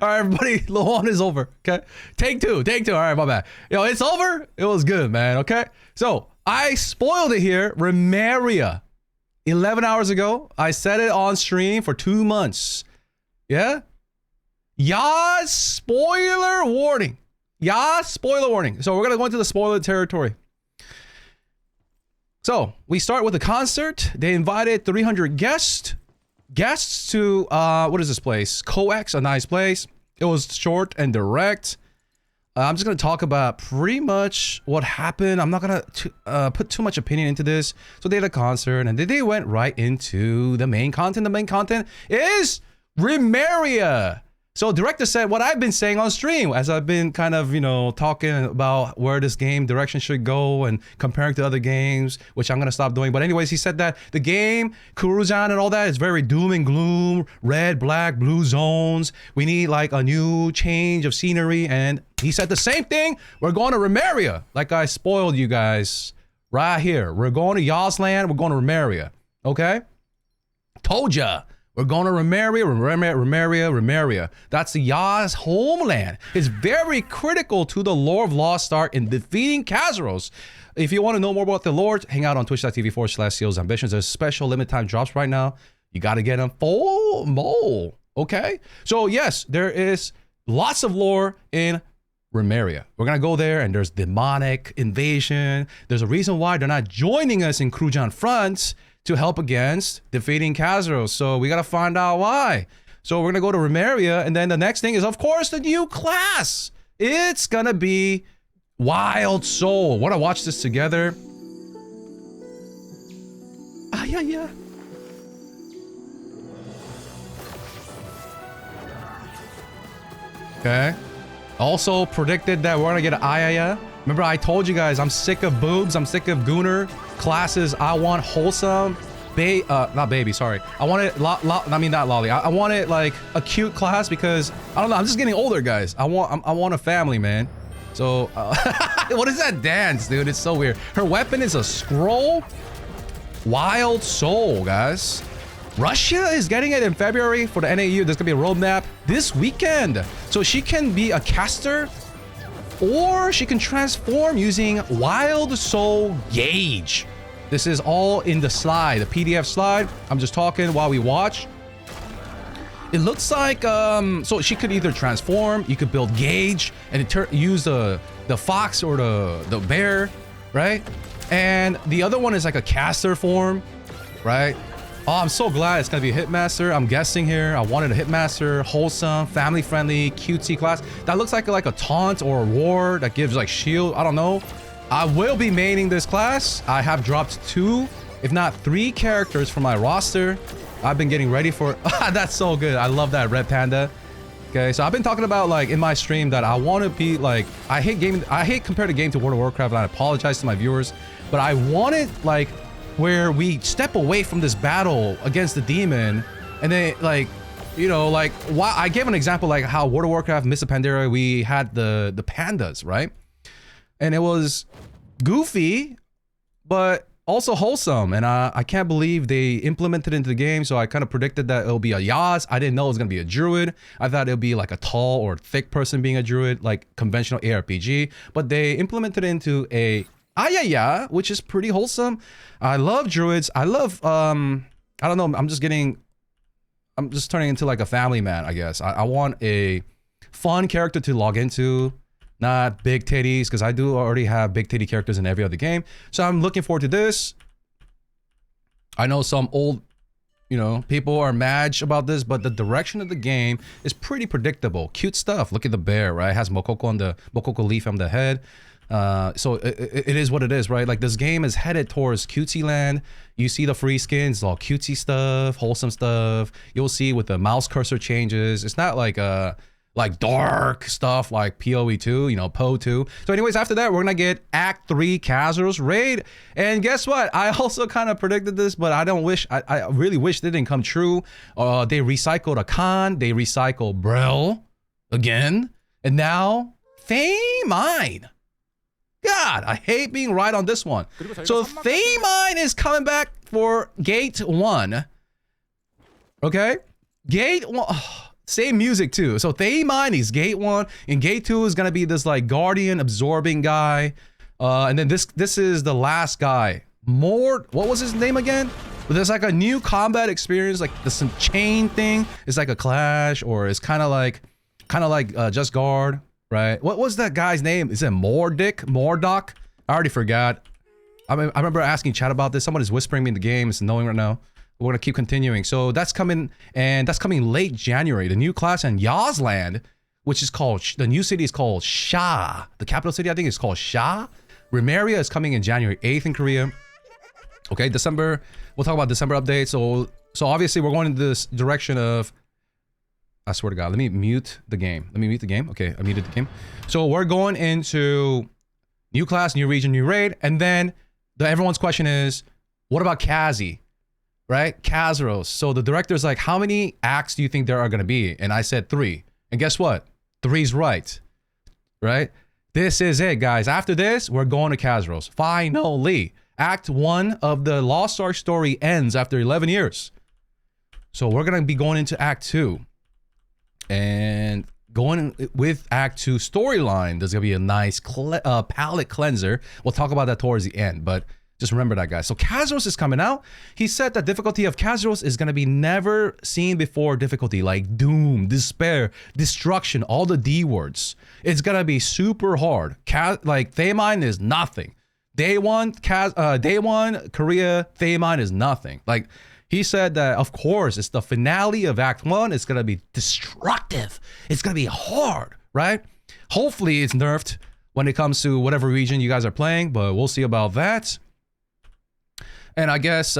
All right, everybody, low on is over. Okay, take two. All right, my bad. Yo, it's over. It was good, man. Okay, so I spoiled it here. Rimeria, 11 hours ago. I said it on stream for 2 months. Yeah. Yas, spoiler warning. Yas, spoiler warning. So we're gonna go into the spoiler territory. So we start with a concert. They invited 300 guests to what is this place? Coex, a nice place. It was short and direct. I'm just gonna talk about pretty much what happened. I'm not gonna put too much opinion into this. So they had a concert and they went right into the main content. The main content is Rimeria. So director said what I've been saying on stream as I've been kind of, you know, talking about where this game direction should go and comparing to other games, which I'm going to stop doing. But anyways, he said that the game, Kurujan and all that is very doom and gloom, red, black, blue zones. We need like a new change of scenery. And he said the same thing. We're going to Rimeria. Like I spoiled you guys right here. We're going to Y'all's land. We're going to Rimeria. Okay? Told ya. We're going to Rimeria. That's the Yaz homeland. It's very critical to the lore of Lost Ark in defeating Kazeros. If you want to know more about the lore, hang out on twitch.tv/ZealsAmbitions. There's special limited time drops right now. You got to get them full mole. Okay? So yes, there is lots of lore in Rimeria. We're going to go there and there's demonic invasion. There's a reason why they're not joining us in Krujan front to help against defeating Kazeros. So we gotta find out why. So we're gonna go to Rimeria, and then the next thing is, of course, the new class. It's gonna be Wild Soul. Wanna watch this together? Ah, yeah. Okay. Also predicted that we're gonna get an yeah. Remember, I told you guys, I'm sick of boobs. I'm sick of gooner classes. I want wholesome, not baby, sorry. I want it, I mean, not lolly. I want it like a cute class because, I don't know, I'm just getting older, guys. I want a family, man. So, what is that dance, dude? It's so weird. Her weapon is a scroll. Wild Soul, guys. Russia is getting it in February for the NAU. There's gonna be a roadmap this weekend. So she can be a caster, or she can transform using Wild Soul Gauge. This is all in the slide, the PDF slide. I'm just talking while we watch. It looks like, so she could either transform, you could build Gauge, and use the fox or the bear, right? And the other one is like a caster form, right? Oh, I'm so glad it's gonna be a Hitmaster. I'm guessing here. I wanted a Hitmaster, wholesome, family-friendly, cutesy class. That looks like a taunt or a ward that gives like shield. I don't know. I will be maining this class. I have dropped 2, if not 3 characters from my roster. I've been getting ready for it. That's so good. I love that red panda. Okay, so I've been talking about like in my stream that I want to be like, I hate comparing the game to World of Warcraft, and I apologize to my viewers, but I want it like where we step away from this battle against the demon, and then like, you know, like why I gave an example like how World of Warcraft, Mists of Pandaria, we had the pandas, right? And it was goofy, but also wholesome, and I can't believe they implemented it into the game. So I kind of predicted that it'll be a Yaz. I didn't know it was gonna be a druid. I thought it'll be like a tall or thick person being a druid, like conventional ARPG, but they implemented it into a Ayaya, which is pretty wholesome. I love druids. I love, I don't know, I'm just turning into like a family man, I guess. I want a fun character to log into, not big titties, because I do already have big titty characters in every other game. So I'm looking forward to this. I know some old, you know, people are mad about this, but the direction of the game is pretty predictable. Cute stuff. Look at the bear, right? It has Mokoko on the Mokoko leaf on the head. So it is what it is, right? Like this game is headed towards cutesy land. You see the free skins, all cutesy stuff, wholesome stuff. You'll see with the mouse cursor changes. It's not like dark stuff like PoE 2, you know, PoE 2. So anyways, after that, we're gonna get Act 3 Kazeros raid. And guess what? I also kind of predicted this, but I really wish it didn't come true. They recycled a Khan, they recycled Brel again, and now Thamine. God, I hate being right on this one. So Thamine is coming back for Gate 1. Okay? Gate 1. Oh, Same music too. So Thaymine is gate 1, and gate 2 is gonna be this like guardian absorbing guy. And then this is the last guy. What was his name again? But there's like a new combat experience, like some chain thing. It's like a clash, or it's kind of like Just Guard, right? What was that guy's name? Is it Mordock? I already forgot. I remember asking chat about this. Someone is whispering me in the game. It's annoying right now. We're gonna keep continuing. So that's coming, and that's coming late January. The new class in Yazland, which is called, the new city is called Sha. The capital city, I think, is called Sha. Rimeria is coming in January 8th in Korea. Okay, December. We'll talk about December updates. So obviously we're going in this direction of, I swear to God, let me mute the game. Okay, I muted the game. So we're going into new class, new region, new raid. And then everyone's question is, what about Kazi? Right? Kazeros. So the director's like, how many acts do you think there are going to be? And I said 3. And guess what? 3's right. Right? This is it, guys. After this, we're going to Kazeros. Finally. Act 1 of the Lost Ark story ends after 11 years. So we're going to be going into Act 2. And going with Act 2 storyline, there's going to be a nice palette cleanser. We'll talk about that towards the end, but just remember that, guys. So Kazeros is coming out. He said that difficulty of Kazeros is going to be never seen before difficulty, like doom, despair, destruction, all the D words. It's going to be super hard. Like Thaymine is nothing. Day one, Korea, Thaymine is nothing. Like, he said that, of course, it's the finale of Act 1. It's going to be destructive. It's going to be hard, right? Hopefully, it's nerfed when it comes to whatever region you guys are playing, but we'll see about that. And I guess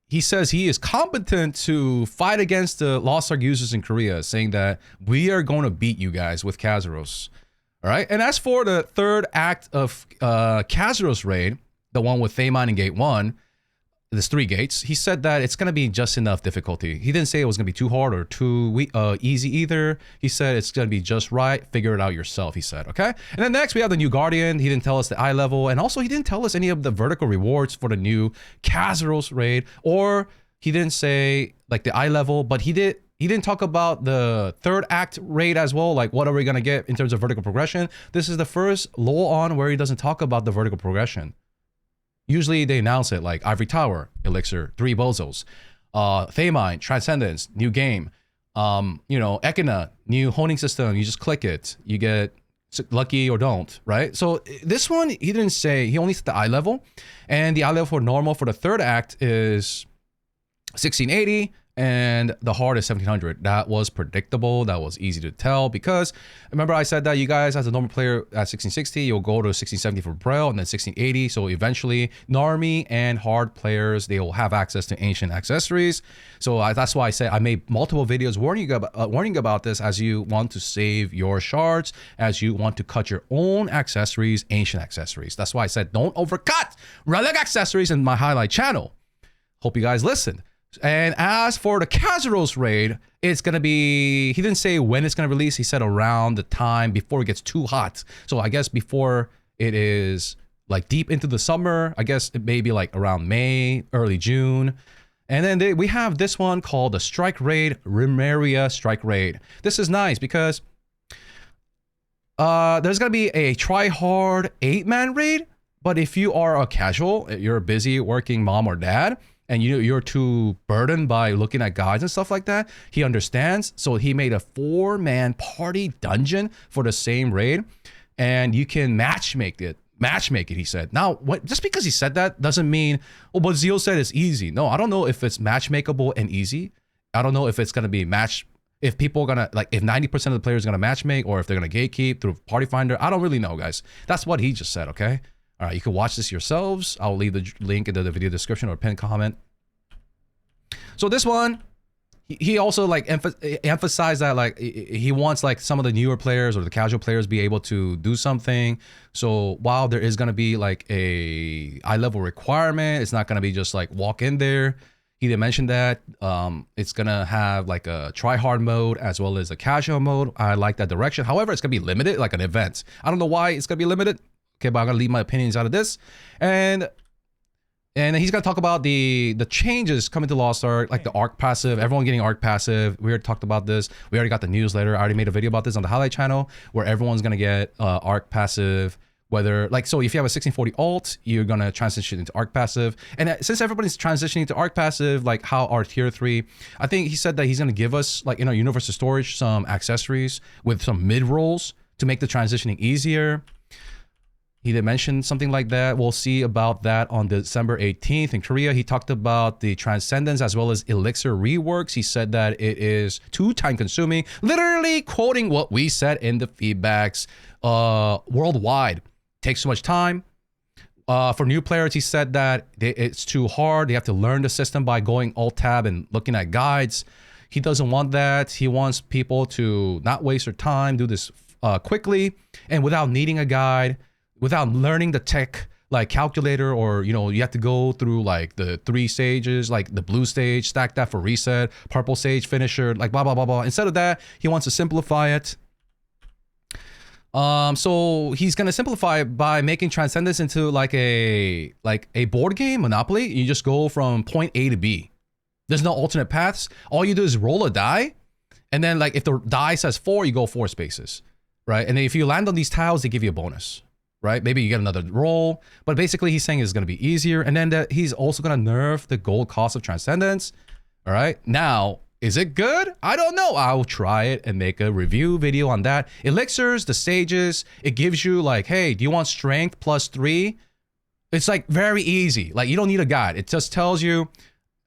he says he is competent to fight against the Lost Ark users in Korea, saying that we are going to beat you guys with Kazeros. All right, and as for the third act of Kazeros raid, the one with Thaymine in Gate 1, there's 3 gates, he said that it's going to be just enough difficulty. He didn't say it was going to be too hard or too easy either. He said it's going to be just right. Figure it out yourself, he said, okay? And then next, we have the new Guardian. He didn't tell us the eye level, and also he didn't tell us any of the vertical rewards for the new Kazeros raid, or he didn't say like the eye level, but he didn't talk about the third act raid as well, like what are we going to get in terms of vertical progression. This is the first LOA on where he doesn't talk about the vertical progression. Usually they announce it like Ivory Tower, Elixir, 3 bozos, Thaymine, Transcendence, new game, you know, Echina, new honing system, you just click it, you get lucky or don't, right? So this one, he didn't say, he only said the eye level, and the eye level for normal for the third act is 1680, and the hard is 1700. That was predictable. That was easy to tell, because remember I said that you guys as a normal player at 1660, you'll go to 1670 for Braille and then 1680. So eventually Normie and hard players, they will have access to ancient accessories. So that's why I said I made multiple videos warning about this, as you want to save your shards, as you want to cut your own accessories, ancient accessories. That's why I said don't overcut relic accessories in my highlight channel. Hope you guys listened. And as for the Kazeros raid, it's going to be, he didn't say when it's going to release. He said around the time before it gets too hot. So I guess before it is like deep into the summer, I guess it may be like around May, early June. And then we have this one called the Strike Raid, RIMERIA Strike Raid. This is nice because there's going to be a try-hard 8-man raid. But if you are a casual, you're a busy working mom or dad, and you're too burdened by looking at guides and stuff like that, he understands. So he made a 4-man party dungeon for the same raid, and you can matchmake it, he said. Now, just because he said that doesn't mean, oh, but Zeal said it's easy. No, I don't know if it's matchmakeable and easy. I don't know if it's going to be if people are going to, like, if 90% of the players are going to matchmake, or if they're going to gatekeep through Party Finder. I don't really know, guys. That's what he just said, okay? All right, you can watch this yourselves. I'll leave the link in the video description or pinned comment. So this one, he also like emphasized that like he wants like some of the newer players or the casual players be able to do something. So while there is going to be like a eye level requirement, it's not going to be just like walk in there. He didn't mention that. It's going to have like a try hard mode as well as a casual mode. I like that direction. However, it's going to be limited, like an event. I don't know why it's going to be limited. Okay, but I'm going to leave my opinions out of this. And And he's gonna talk about the changes coming to Lost Ark, like the Ark passive, everyone getting Ark passive. We already talked about this. We already got the newsletter. I already made a video about this on the highlight channel where everyone's gonna get Ark passive. Whether like, so if you have a 1640 alt, you're gonna transition into Ark passive. And since everybody's transitioning to Ark passive, like how our tier 3, I think he said that he's gonna give us, like in our universal storage, some accessories with some mid rolls to make the transitioning easier. He did mention something like that. We'll see about that on December 18th in Korea. He talked about the Transcendence as well as Elixir reworks. He said that it is too time consuming, literally quoting what we said in the feedbacks worldwide. Takes too much time. For new players, he said that it's too hard. They have to learn the system by going alt tab and looking at guides. He doesn't want that. He wants people to not waste their time, do this quickly and without needing a guide. Without learning the tech like calculator, or you know, you have to go through like the 3 stages, like the blue stage, stack that for reset, purple stage finisher, like blah blah blah blah. Instead of that, he wants to simplify it. So he's gonna simplify it by making Transcendence into like a board game, Monopoly. You just go from point A to B. There's no alternate paths. All you do is roll a die, and then like if the die says 4, you go 4 spaces, right? And then if you land on these tiles, they give you a bonus. Right? Maybe you get another roll, but basically he's saying it's going to be easier. And then that he's also going to nerf the gold cost of Transcendence. All right. Now, is it good? I don't know. I'll try it and make a review video on that. Elixirs, the stages, it gives you like, hey, do you want strength +3? It's like very easy. Like you don't need a guide. It just tells you,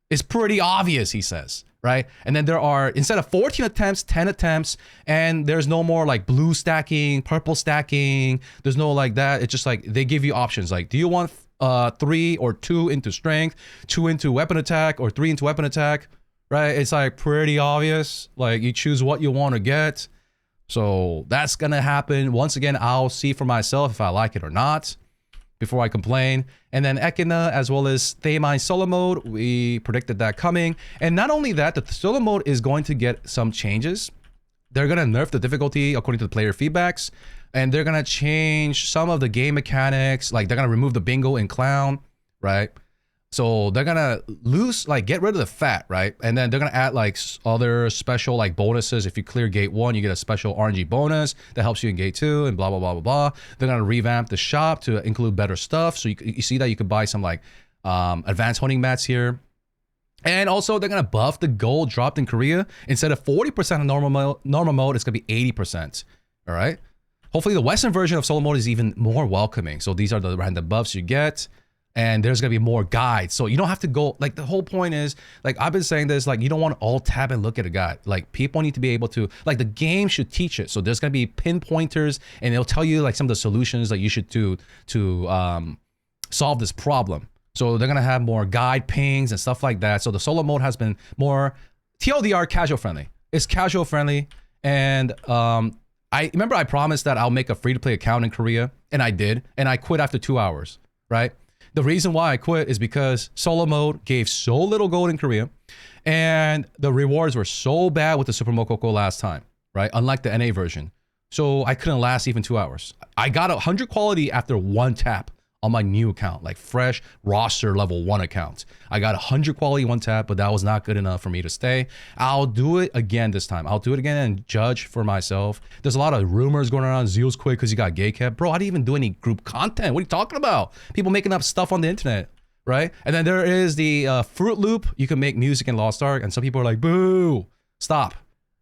it's pretty obvious, he says. Right? And then there are, instead of 14 attempts, 10 attempts, and there's no more like blue stacking, purple stacking. There's no like that. It's just like they give you options. Like, do you want 3 or 2 into strength, 2 into weapon attack, or 3 into weapon attack? Right? It's like pretty obvious. Like you choose what you want to get. So that's gonna happen. Once again, I'll see for myself if I like it or not before I complain. And then Echidna as well as Thaymine solo mode, we predicted that coming. And not only that, the solo mode is going to get some changes. They're gonna nerf the difficulty according to the player feedbacks, and they're gonna change some of the game mechanics. Like they're gonna remove the bingo and clown, right? So they're gonna get rid of the fat, right? And then they're gonna add like other special like bonuses. If you clear gate 1, you get a special RNG bonus that helps you in gate 2 and blah, blah, blah, blah, blah. They're gonna revamp the shop to include better stuff. So you see that you could buy some like advanced honing mats here. And also they're gonna buff the gold dropped in Korea. Instead of 40% of normal mode, it's gonna be 80%, all right? Hopefully the Western version of solo mode is even more welcoming. So these are the random buffs you get. And there's gonna be more guides, so you don't have to go, like the whole point is, like I've been saying this, like you don't want to alt tab and look at a guide. Like people need to be able to, like the game should teach it. So there's gonna be pinpointers and it'll tell you like some of the solutions that you should do to solve this problem. So they're gonna have more guide pings and stuff like that. So the solo mode has been more TLDR casual friendly. It's casual friendly. And I remember I promised that I'll make a free-to-play account in Korea, and I did, and I quit after 2 hours, right? The reason why I quit is because solo mode gave so little gold in Korea, and the rewards were so bad with the Super Mokoko last time, right? Unlike the NA version. So I couldn't last even 2 hours. I got 100 quality after 1 tap on my new account, like fresh roster level 1 account. I got 100 quality 1 tap, but that was not good enough for me to stay. I'll do it again this time. I'll do it again and judge for myself. There's a lot of rumors going around. Zeals quit because he got gay kept. Bro, I didn't even do any group content. What are you talking about? People making up stuff on the internet, right? And then there is the Fruit Loop. You can make music in Lost Ark, and some people are like, boo, stop.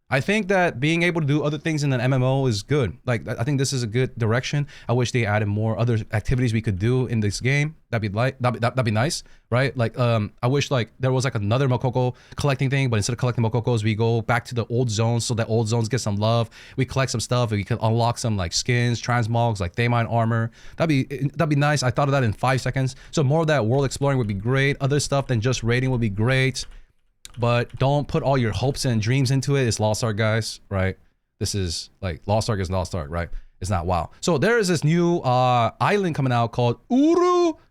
I think that being able to do other things in an MMO is good. Like, I think this is a good direction. I wish they added more other activities we could do in this game. That'd be nice, right? Like, I wish like there was like another Mokoko collecting thing, but instead of collecting Mokokos, we go back to the old zones so that old zones get some love. We collect some stuff and we can unlock some like skins, transmogs, like Thaymine armor. That'd be nice. I thought of that in 5 seconds. So more of that world exploring would be great. Other stuff than just raiding would be great. But don't put all your hopes and dreams into it. It's Lost Ark, guys, right? This is like Lost Ark is Lost Ark, right? It's not WoW. So there is this new island coming out called Urunuzan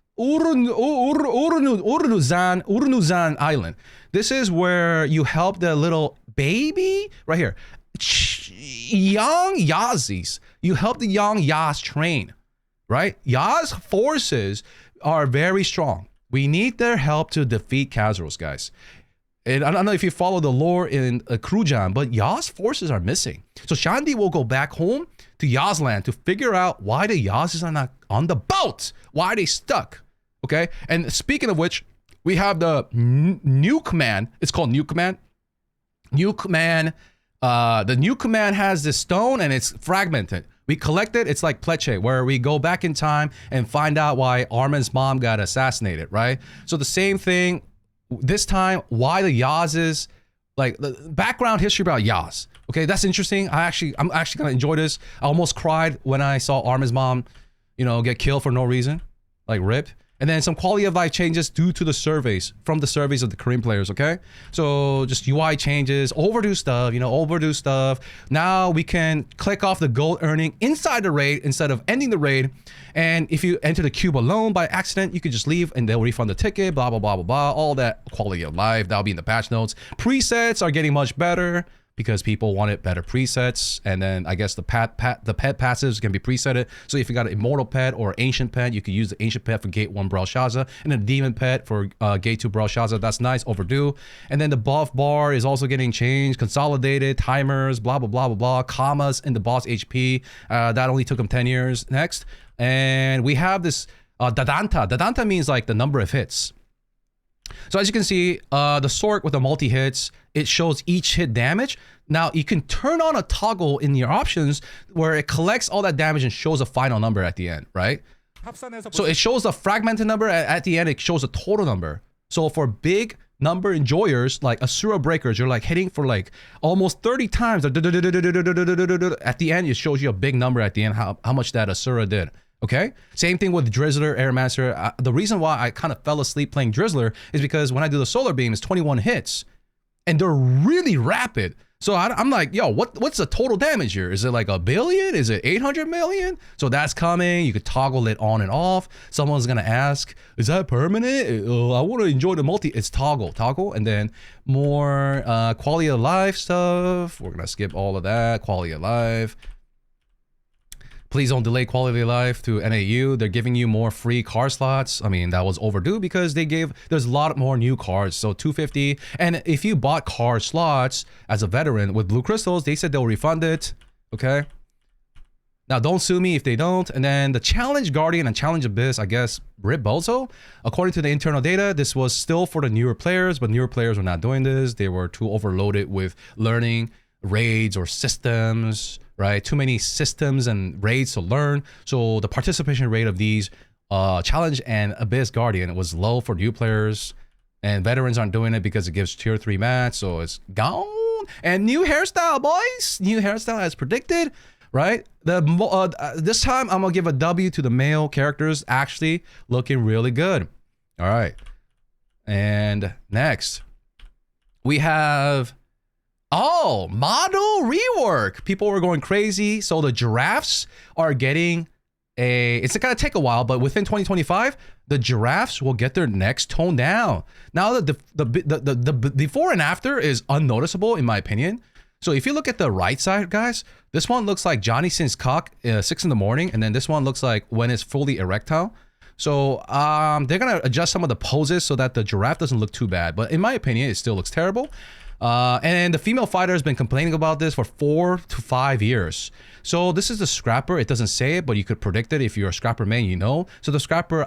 Island. This is where you help the little baby right here, young Yazis. You help the young Yaz train, right? Yaz forces are very strong. We need their help to defeat Kazeros, guys. And I don't know if you follow the lore in Krujan, but Yaz forces are missing. So Shandi will go back home to Yaz land to figure out why the Yazes are not on the boat. Why are they stuck? Okay. And speaking of which, we have the new command. It's called new command. New command. The new command has this stone and it's fragmented. We collect it. It's like Pleche, where we go back in time and find out why Armin's mom got assassinated, right? So the same thing. This time, why the Yazes, like the background history about Yaz. Okay, that's interesting. I'm actually gonna enjoy this. I almost cried when I saw Armin's mom, you know, get killed for no reason, like rip. And then some quality of life changes due to the surveys, from the surveys of the Korean players, okay? So just UI changes, overdue stuff, you know, overdue stuff. Now we can click off the gold earning inside the raid instead of ending the raid. And if you enter the cube alone by accident, you could just leave and they'll refund the ticket, blah, blah, blah, blah, blah. All that quality of life, that'll be in the patch notes. Presets are getting much better, because people wanted better presets, and then I guess the pet passives can be presetted. So if you got an immortal pet or ancient pet, you could use the ancient pet for gate 1 Brelshaza, and a demon pet for gate 2 Brelshaza. That's nice, overdue. And then the buff bar is also getting changed, consolidated, timers, blah, blah, blah, blah, blah, commas in the boss HP. That only took them 10 years. Next. And we have this Dadanta. Dadanta means like the number of hits. So as you can see, the Sork with the multi-hits, it shows each hit damage. Now you can turn on a toggle in your options where it collects all that damage and shows a final number at the end, right? So it shows a fragmented number, at the end it shows a total number. So for big number enjoyers like Asura Breakers, you're like hitting for like almost 30 times. At the end, it shows you a big number at the end, how much that Asura did. Okay, same thing with Drizzler, Airmaster. The reason why I kind of fell asleep playing Drizzler is because when I do the Solar Beam, it's 21 hits, and they're really rapid. So I'm like, yo, what's the total damage here? Is it like 1 billion? Is it 800 million? So that's coming. You could toggle it on and off. Someone's gonna ask, is that permanent? I want to enjoy the multi. It's toggle, and then more quality of life stuff. We're gonna skip all of that. Quality of life. Please don't delay quality of life to NAU. They're giving you more free card slots. I mean, that was overdue because there's a lot more new cards. So 250. And if you bought card slots as a veteran with blue crystals, they said they'll refund it. Okay. Now, don't sue me if they don't. And then the Challenge Guardian and Challenge Abyss, I guess, RIP also. According to the internal data, this was still for the newer players, but newer players were not doing this. They were too overloaded with learning raids or systems, right? Too many systems and raids to learn. So the participation rate of these Challenge and Abyss Guardian was low for new players, and veterans aren't doing it because it gives tier 3 match, so it's gone. And new hairstyle, boys. New hairstyle as predicted, right? This time I'm gonna give a W to the male characters, actually looking really good. All right. And next we have model rework. People were going crazy. So the giraffes are getting it's gonna take a while, but within 2025, the giraffes will get their necks toned down. Now the before and after is unnoticeable in my opinion. So if you look at the right side, guys, this one looks like Johnny Sin's cock 6 in the morning, and then this one looks like when it's fully erectile. So they're gonna adjust some of the poses so that the giraffe doesn't look too bad. But in my opinion, it still looks terrible. And the female fighter has been complaining about this for 4 to 5 years. So this is the scrapper. It doesn't say it, but you could predict it. If you're a scrapper main, you know. So the scrapper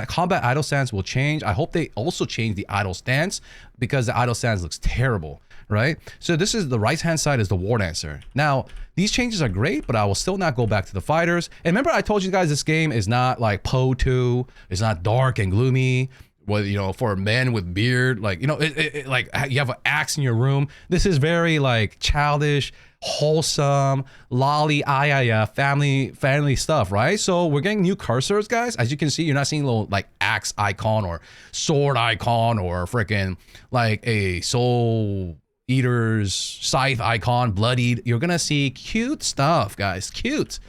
combat idle stance will change. I hope they also change the idle stance, because the idle stance looks terrible, right? So this is the right hand side is the war dancer. Now these changes are great, but I will still not go back to the fighters. And remember, I told you guys this game is not like Poe 2. It's not dark and gloomy. Well, you know, for a man with beard, like, you know, like you have an axe in your room. This is very like childish, wholesome, lolly, family stuff, right? So we're getting new cursors, guys. As you can see, you're not seeing little like axe icon or sword icon or freaking like a soul eater's scythe icon, bloodied. You're gonna see cute stuff, guys. Cute.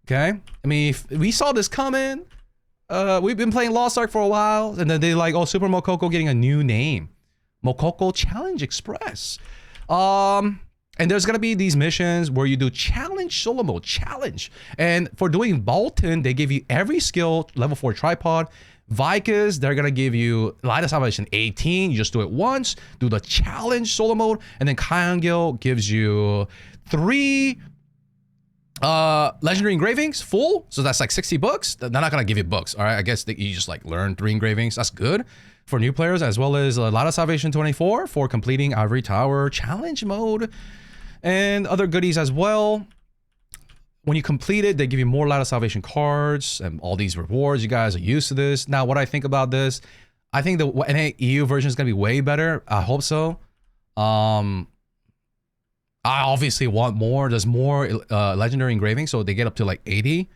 Okay. I mean, if we saw this coming. We've been playing Lost Ark for a while, and then they like, oh, Super Mokoko getting a new name, Mokoko Challenge Express. And there's gonna be these missions where you do challenge solo mode, challenge. And for doing Bolton, they give you every skill, level 4 tripod, Vikings, they're gonna give you Light of Salvation 18. You just do it once, do the challenge solo mode, and then Kyangil gives you 3 legendary engravings full. So that's like 60 books. They're not gonna give you books. All right, I guess that you just like learn 3 engravings. That's good for new players, as well as Light of Salvation 24 for completing Ivory Tower challenge mode and other goodies as well. When you complete it, they give you more Light of Salvation cards and all these rewards. You guys are used to this. Now, what I think about this, I think the NAEU version is going to be way better. I hope so. I obviously want more. There's more legendary engravings, so they get up to like 80,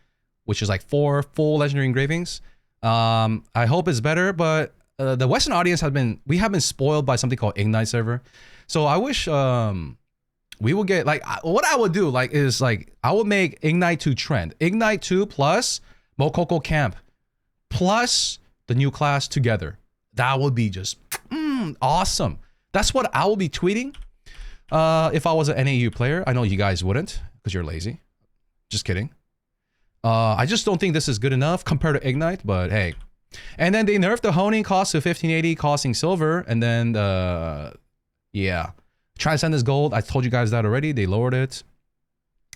which is like 4 full legendary engravings. I hope it's better, but the Western audience have been spoiled by something called Ignite server. So I wish we will get like what I would do like is like I would make Ignite 2 trend. Ignite 2 plus Mokoko Camp plus the new class together. That would be just awesome. That's what I will be tweeting if I was an NAU player. I know you guys wouldn't because you're lazy. Just kidding. I just don't think this is good enough compared to Ignite, but hey. And then they nerfed the honing cost to 1580 costing silver, and then yeah. Transcendence Gold, I told you guys that already. They lowered it.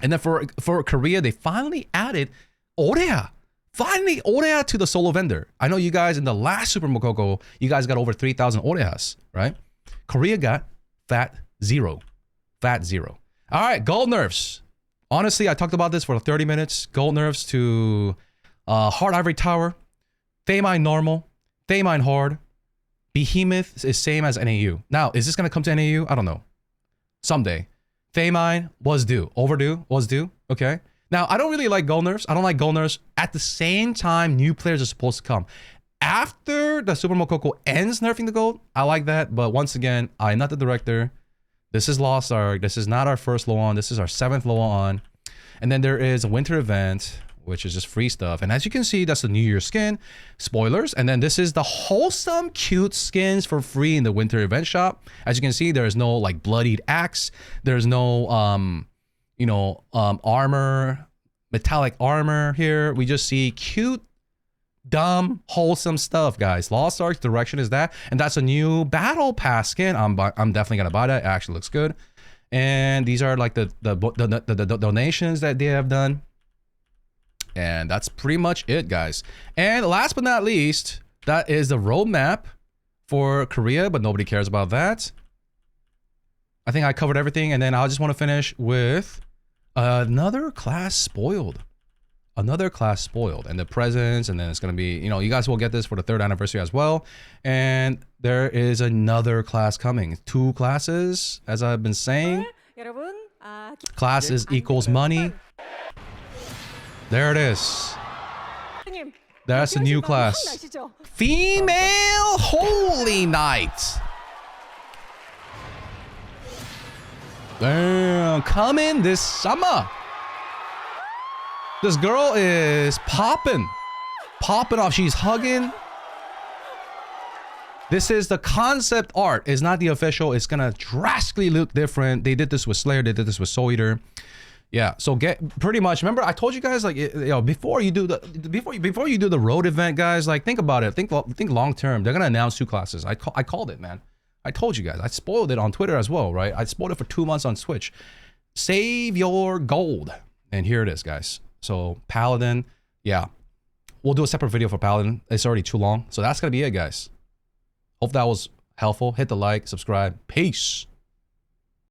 And then for Korea, they finally added Orea. Finally, Orea to the solo vendor. I know you guys in the last Super Mokoko, you guys got over 3,000 Oreas, right? Korea got fat 0. Fat 0. All right, gold nerfs. Honestly, I talked about this for 30 minutes. Gold nerfs to Hard Ivory Tower, Famine Normal, Famine Hard. Behemoth is same as NAU. Now, is this going to come to NAU? I don't know. Someday. Famine was due. Overdue was due. Okay. Now, I don't really like gold nerfs. I don't like gold nerfs. At the same time, new players are supposed to come. After the Super Mokoko ends nerfing the gold, I like that. But once again, I'm not the director. This is Lost Ark. This is not our first low on. This is our 7th low on. And then there is a winter event, which is just free stuff. And as you can see, that's the New Year skin. Spoilers. And then this is the wholesome, cute skins for free in the winter event shop. As you can see, there's no like bloodied axe. There's no, armor, metallic armor here. We just see cute, dumb, wholesome stuff, guys. Lost Ark's direction is that. And that's a new battle pass skin. I'm definitely going to buy that. It actually looks good. And these are like the donations that they have done. And that's pretty much it, guys. And last but not least, that is the roadmap for Korea, but nobody cares about that. I think I covered everything, and then I just want to finish with another class spoiled. Another class spoiled, and the presents, and then it's going to be, you guys will get this for the 3rd anniversary as well. And there is another class coming. 2 classes, as I've been saying. Classes equals money. There it is. That's a new class. Female Holy Knight. Damn, coming this summer. This girl is popping. Popping off. She's hugging. This is the concept art. It's not the official. It's going to drastically look different. They did this with Slayer. They did this with Soul Eater. Yeah, so get pretty much. Remember, I told you guys like before you do the road event, guys. Like think about it. Think long term. They're gonna announce 2 classes. I called it, man. I told you guys. I spoiled it on Twitter as well, right? I spoiled it for 2 months on Switch. Save your gold, and here it is, guys. So Paladin, yeah, we'll do a separate video for Paladin. It's already too long, so that's gonna be it, guys. Hope that was helpful. Hit the like, subscribe. Peace.